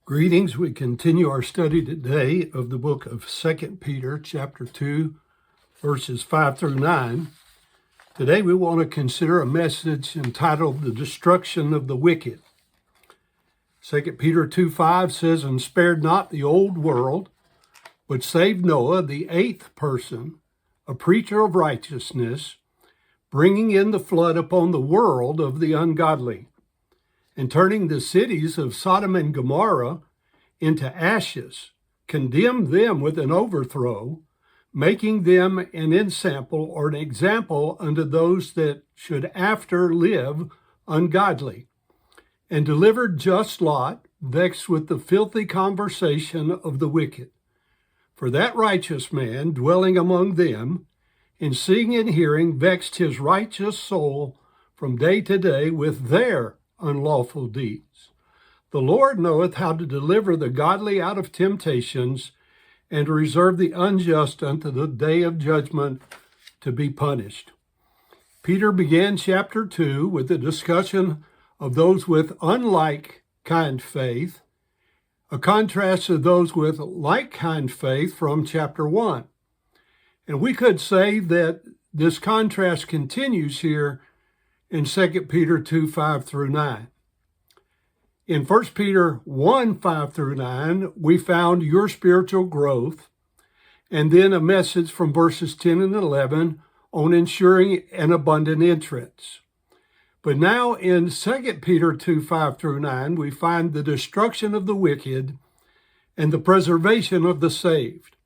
Greetings. We continue our study today of the book of 2 Peter, chapter 2, verses 5 through 9. Today we want to consider a message entitled The Destruction of the Wicked. 2 Peter 2:5 says, "And spared not the old world, but saved Noah, the eighth person, a preacher of righteousness, bringing in the flood upon the world of the ungodly, and turning the cities of Sodom and Gomorrah into ashes, condemned them with an overthrow, making them an ensample or an example unto those that should after live ungodly, and delivered just Lot, vexed with the filthy conversation of the wicked. For that righteous man, dwelling among them, in seeing and hearing, vexed his righteous soul from day to day with their unlawful deeds. The Lord knoweth how to deliver the godly out of temptations, and to reserve the unjust unto the day of judgment to be punished." Peter began chapter 2 with a discussion of those with unlike kind faith, a contrast to those with like kind faith from chapter 1. And we could say that this contrast continues here in 2 Peter 2, 5 through 9. In 1 Peter 1, 5 through 9, we found your spiritual growth, and then a message from verses 10 and 11 on ensuring an abundant entrance. But now in 2 Peter 2, 5 through 9, we find the destruction of the wicked and the preservation of the saved.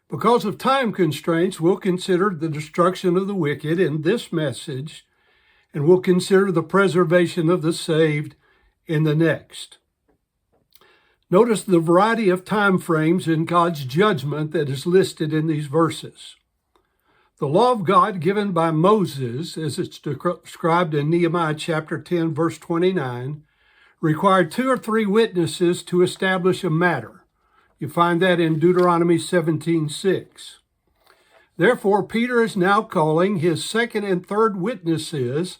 Because of time constraints, we'll consider the destruction of the wicked in this message, and we'll consider the preservation of the saved in the next. Notice the variety of time frames in God's judgment that is listed in these verses. The law of God given by Moses, as it's described in Nehemiah chapter 10, verse 29, required 2 or 3 witnesses to establish a matter. You find that in Deuteronomy 17:6. Therefore, Peter is now calling his second and third witnesses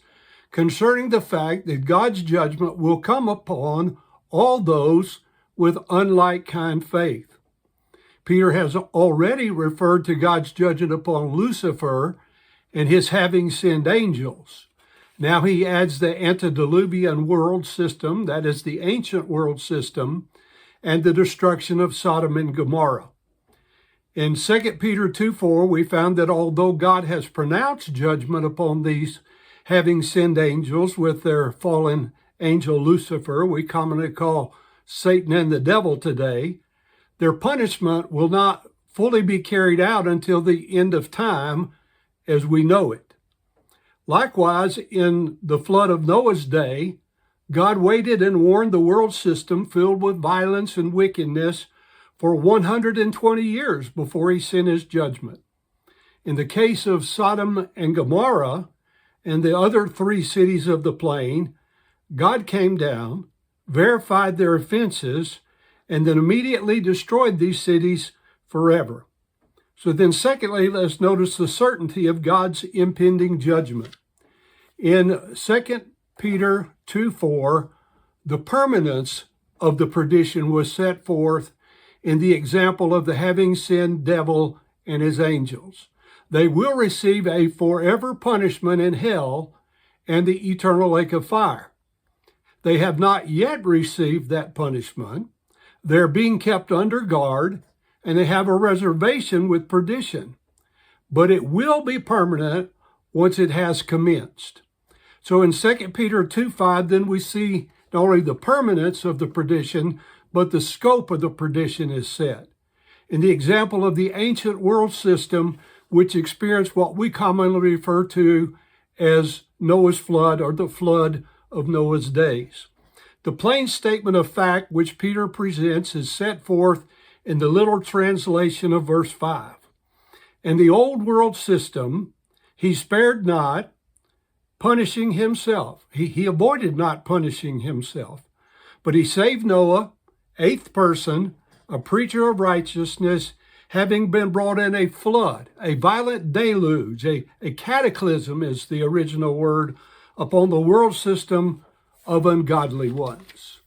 concerning the fact that God's judgment will come upon all those with unlike kind faith. Peter has already referred to God's judgment upon Lucifer and his having sinned angels. Now he adds the antediluvian world system, that is the ancient world system, and the destruction of Sodom and Gomorrah. In 2 Peter 2:4, we found that although God has pronounced judgment upon these having sinned angels with their fallen angel Lucifer, we commonly call Satan and the devil today, their punishment will not fully be carried out until the end of time as we know it. Likewise, in the flood of Noah's day, God waited and warned the world system filled with violence and wickedness for 120 years before he sent his judgment. In the case of Sodom and Gomorrah and the other 3 cities of the plain, God came down, verified their offenses, and then immediately destroyed these cities forever. So then secondly, let's notice the certainty of God's impending judgment. In 2 Peter 2:4, the permanence of the perdition was set forth in the example of the having sinned devil and his angels. They will receive a forever punishment in hell and the eternal lake of fire. They have not yet received that punishment. They're being kept under guard, and they have a reservation with perdition. But it will be permanent once it has commenced. So in 2 Peter 2:5, then we see not only the permanence of the perdition, but the scope of the perdition is set. In the example of the ancient world system, which experienced what we commonly refer to as Noah's flood or the flood of Noah's days. The plain statement of fact which Peter presents is set forth in the literal translation of verse 5. In the old world system, he spared not, punishing himself. He avoided not punishing himself, but he saved Noah, eighth person, a preacher of righteousness, having been brought in a flood, a violent deluge, a cataclysm is the original word, upon the world system of ungodly ones.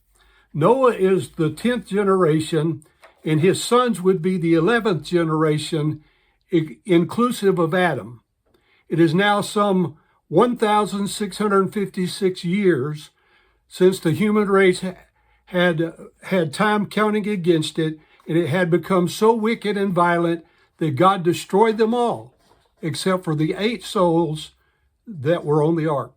Noah is the 10th generation, and his sons would be the 11th generation, inclusive of Adam. It is now some 1,656 years since the human race had time counting against it, and it had become so wicked and violent that God destroyed them all, except for the 8 souls that were on the ark.